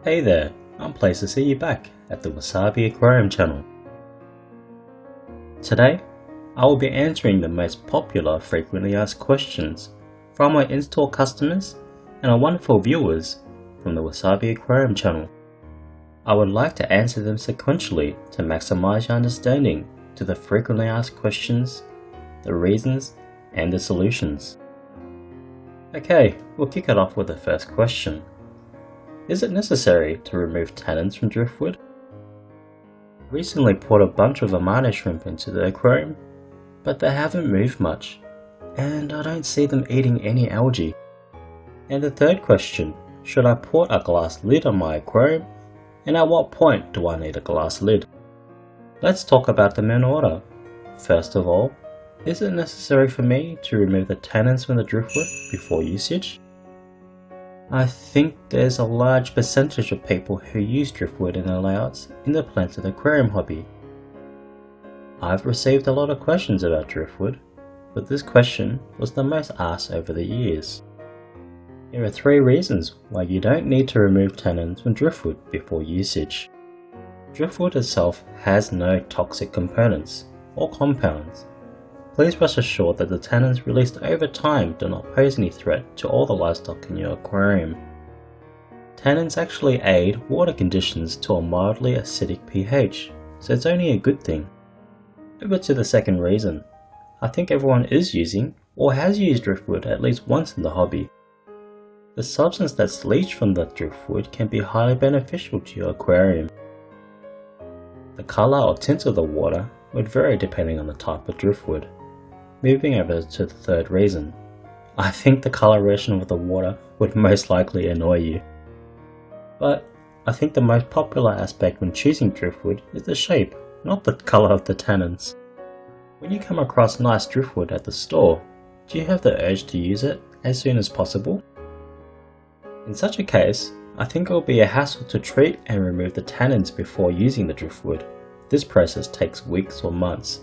Hey there, I'm pleased to see you back at the WASABI Aquarium channel. Today, I will be answering the most popular frequently asked questions from my in-store customers and our wonderful viewers from the WASABI Aquarium channel. I would like to answer them sequentially to maximize your understanding to the frequently asked questions, the reasons, and the solutions. Okay, we'll kick it off with the first question. Is it necessary to remove tannins from driftwood? I recently poured a bunch of Amano shrimp into the aquarium, but they haven't moved much, and I don't see them eating any algae. And the third question, should I put a glass lid on my aquarium, and at what point do I need a glass lid? Let's talk about them in order. First of all, is it necessary for me to remove the tannins from the driftwood before usage? I think there's a large percentage of people who use driftwood in their layouts in the planted aquarium hobby. I've received a lot of questions about driftwood, but this question was the most asked over the years. Here are 3 reasons why you don't need to remove tannins from driftwood before usage. Driftwood itself has no toxic components or compounds. Please rest assured that the tannins released over time do not pose any threat to all the livestock in your aquarium. Tannins actually aid water conditions to a mildly acidic pH, so it's only a good thing. Over to the second reason. I think everyone is using or has used driftwood at least once in the hobby. The substance that's leached from the driftwood can be highly beneficial to your aquarium. The colour or tint of the water would vary depending on the type of driftwood. Moving over to the third reason, I think the coloration of the water would most likely annoy you. But I think the most popular aspect when choosing driftwood is the shape, not the colour of the tannins. When you come across nice driftwood at the store, do you have the urge to use it as soon as possible? In such a case, I think it will be a hassle to treat and remove the tannins before using the driftwood. This process takes weeks or months.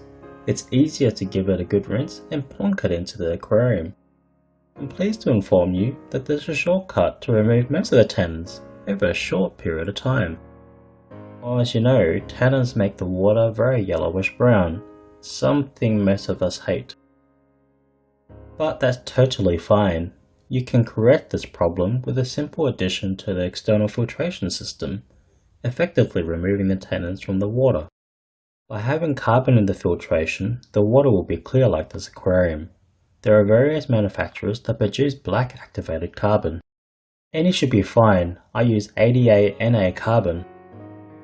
It's easier to give it a good rinse and plonk it into the aquarium. I'm pleased to inform you that there's a shortcut to remove most of the tannins over a short period of time. Well, as you know, tannins make the water very yellowish brown, something most of us hate. But that's totally fine. You can correct this problem with a simple addition to the external filtration system, effectively removing the tannins from the water. By having carbon in the filtration, the water will be clear like this aquarium. There are various manufacturers that produce black activated carbon. Any should be fine. I use 88Na carbon.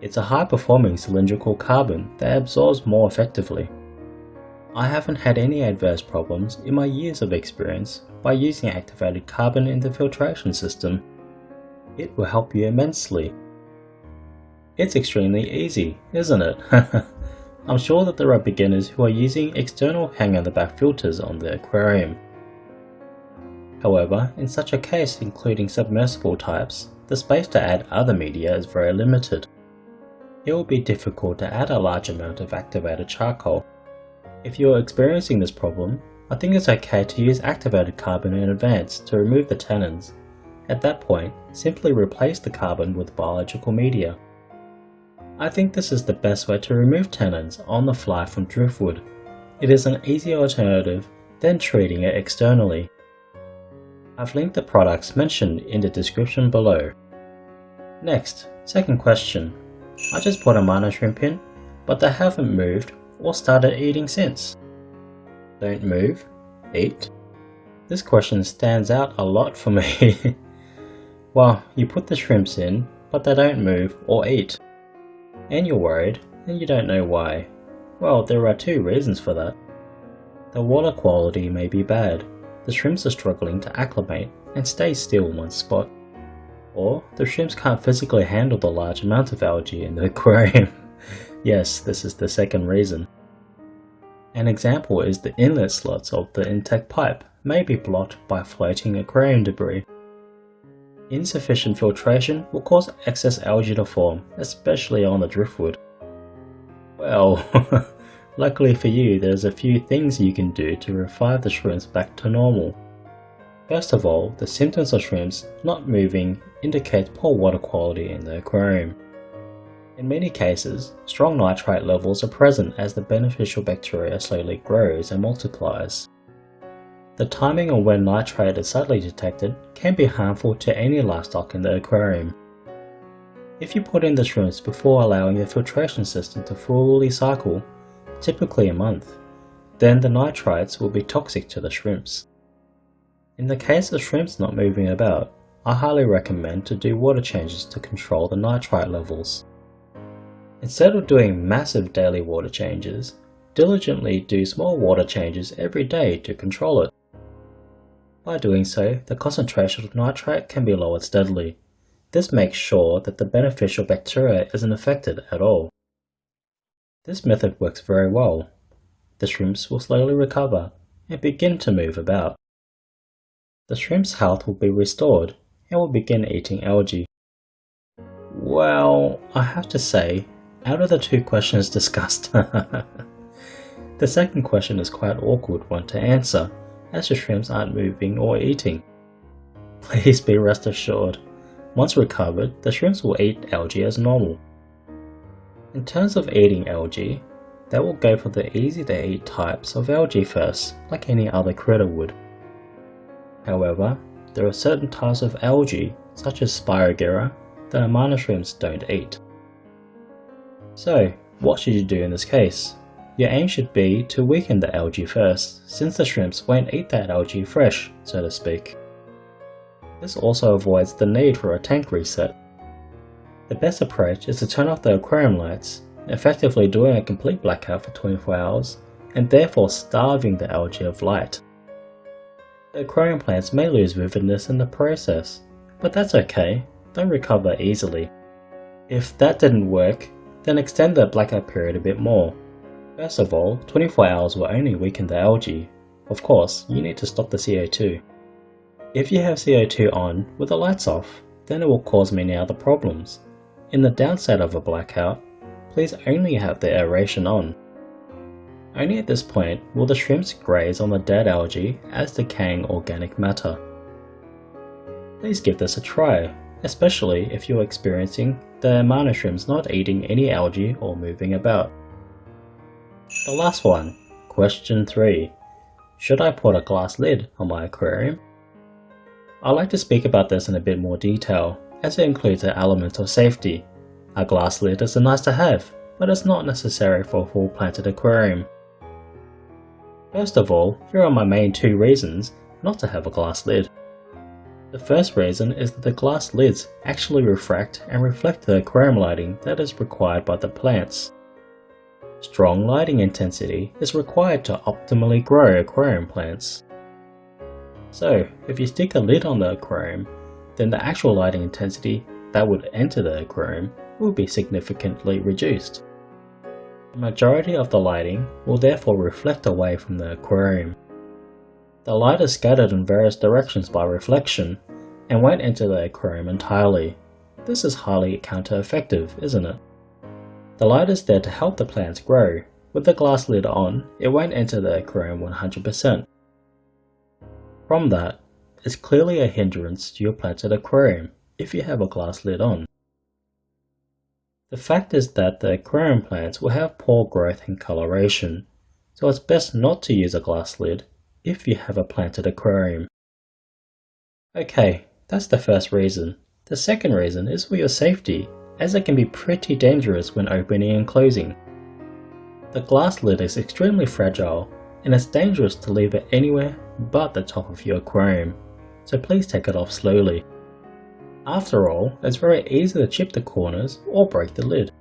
It's a high-performing cylindrical carbon that absorbs more effectively. I haven't had any adverse problems in my years of experience by using activated carbon in the filtration system. It will help you immensely. It's extremely easy, isn't it? I'm sure that there are beginners who are using external hang-on-the-back filters on the aquarium. However, in such a case including submersible types, the space to add other media is very limited. It will be difficult to add a large amount of activated charcoal. If you are experiencing this problem, I think it's okay to use activated carbon in advance to remove the tannins. At that point, simply replace the carbon with biological media. I think this is the best way to remove tannins on the fly from driftwood. It is an easy alternative than treating it externally. I've linked the products mentioned in the description below. Next, second question. I just put Amano shrimp in, but they haven't moved or started eating since. Don't move, eat. This question stands out a lot for me. Well, you put the shrimps in, but they don't move or eat. And you're worried, and you don't know why. Well, there are 2 reasons for that. The water quality may be bad. The shrimps are struggling to acclimate and stay still in one spot. Or the shrimps can't physically handle the large amount of algae in the aquarium. Yes, this is the second reason. An example is the inlet slots of the intake pipe may be blocked by floating aquarium debris. Insufficient filtration will cause excess algae to form, especially on the driftwood. Well, luckily for you, there's a few things you can do to revive the shrimps back to normal. First of all, the symptoms of shrimps not moving indicate poor water quality in the aquarium. In many cases, strong nitrite levels are present as the beneficial bacteria slowly grows and multiplies. The timing on when nitrate is suddenly detected can be harmful to any livestock in the aquarium. If you put in the shrimps before allowing the filtration system to fully cycle, typically a month, then the nitrites will be toxic to the shrimps. In the case of shrimps not moving about, I highly recommend to do water changes to control the nitrite levels. Instead of doing massive daily water changes, diligently do small water changes every day to control it. By doing so, the concentration of nitrite can be lowered steadily. This makes sure that the beneficial bacteria isn't affected at all. This method works very well. The shrimps will slowly recover and begin to move about. The shrimp's health will be restored and will begin eating algae. Well, I have to say, out of the two questions discussed, the second question is quite an awkward one to answer, as the shrimps aren't moving or eating. Please be rest assured, once recovered, the shrimps will eat algae as normal. In terms of eating algae, they will go for the easy to eat types of algae first, like any other critter would. However, there are certain types of algae, such as Spirogyra, that Amano shrimps don't eat. So, what should you do in this case? Your aim should be to weaken the algae first, since the shrimps won't eat that algae fresh, so to speak. This also avoids the need for a tank reset. The best approach is to turn off the aquarium lights, effectively doing a complete blackout for 24 hours, and therefore starving the algae of light. The aquarium plants may lose vividness in the process, but that's okay, they'll recover easily. If that didn't work, then extend the blackout period a bit more. First of all, 24 hours will only weaken the algae. Of course, you need to stop the CO2. If you have CO2 on with the lights off, then it will cause many other problems. In the downside of a blackout, please only have the aeration on. Only at this point will the shrimps graze on the dead algae as decaying organic matter. Please give this a try, especially if you're experiencing the Amano shrimps not eating any algae or moving about. The last one, question 3. Should I put a glass lid on my aquarium? I'd like to speak about this in a bit more detail, as it includes an element of safety. A glass lid is a nice to have, but it's not necessary for a full planted aquarium. First of all, here are my main 2 reasons not to have a glass lid. The first reason is that the glass lids actually refract and reflect the aquarium lighting that is required by the plants. Strong lighting intensity is required to optimally grow aquarium plants. So, if you stick a lid on the aquarium, then the actual lighting intensity that would enter the aquarium will be significantly reduced. The majority of the lighting will therefore reflect away from the aquarium. The light is scattered in various directions by reflection and won't enter the aquarium entirely. This is highly counter-effective, isn't it? The light is there to help the plants grow. With the glass lid on, it won't enter the aquarium 100%. From that, it's clearly a hindrance to your planted aquarium if you have a glass lid on. The fact is that the aquarium plants will have poor growth and coloration, so it's best not to use a glass lid if you have a planted aquarium. Okay, that's the first reason. The second reason is for your safety, as it can be pretty dangerous when opening and closing. The glass lid is extremely fragile, and it's dangerous to leave it anywhere but the top of your aquarium, so please take it off slowly. After all, it's very easy to chip the corners or break the lid.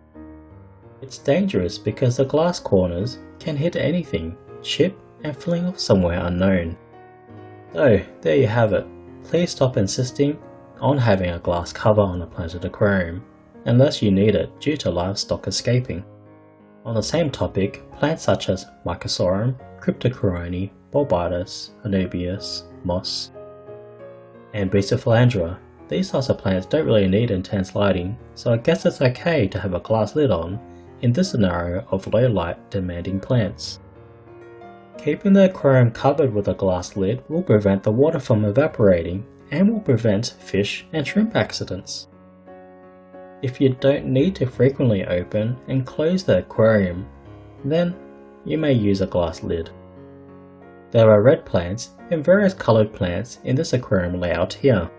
It's dangerous because the glass corners can hit anything, chip and fling off somewhere unknown. So, there you have it. Please stop insisting on having a glass cover on a planted aquarium, unless you need it due to livestock escaping. On the same topic, plants such as Mycosaurium, Cryptocoryne, Bulbitis, Anubias, moss, and Bucephalandra. These types of plants don't really need intense lighting, so I guess it's okay to have a glass lid on in this scenario of low light demanding plants. Keeping the aquarium covered with a glass lid will prevent the water from evaporating and will prevent fish and shrimp accidents. If you don't need to frequently open and close the aquarium, then you may use a glass lid. There are red plants and various colored plants in this aquarium layout here.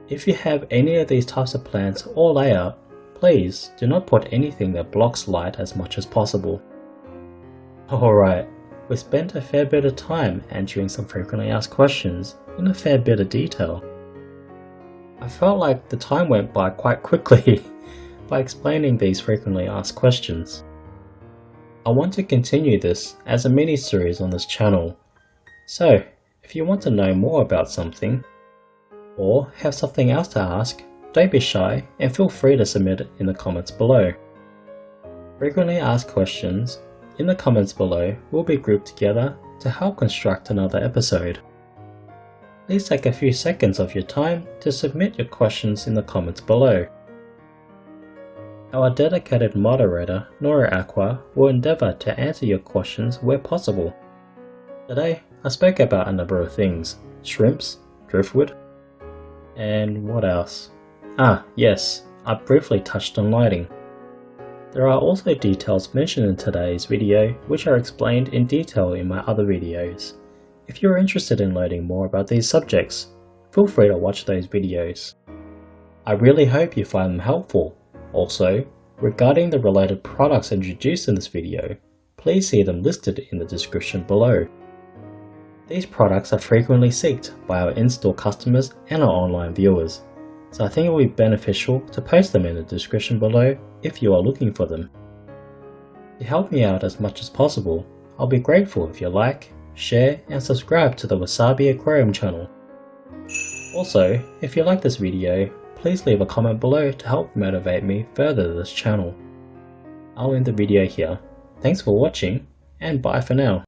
If you have any of these types of plants or layout, please do not put anything that blocks light as much as possible. Alright, we spent a fair bit of time answering some frequently asked questions in a fair bit of detail. I felt like the time went by quite quickly by explaining these frequently asked questions. I want to continue this as a mini-series on this channel, so if you want to know more about something, or have something else to ask, don't be shy and feel free to submit it in the comments below. Frequently asked questions in the comments below will be grouped together to help construct another episode. Please take a few seconds of your time to submit your questions in the comments below. Our dedicated moderator, Nora Aqua, will endeavour to answer your questions where possible. Today, I spoke about a number of things: shrimps, driftwood, and what else? Yes, I briefly touched on lighting. There are also details mentioned in today's video which are explained in detail in my other videos. If you are interested in learning more about these subjects, feel free to watch those videos. I really hope you find them helpful. Also, regarding the related products introduced in this video, please see them listed in the description below. These products are frequently sought by our in-store customers and our online viewers, so I think it will be beneficial to post them in the description below if you are looking for them. To help me out as much as possible, I'll be grateful if you like, share and subscribe to the WASABI Aquarium channel. Also, if you like this video, please leave a comment below to help motivate me further this channel. I'll end the video here. Thanks for watching, and bye for now.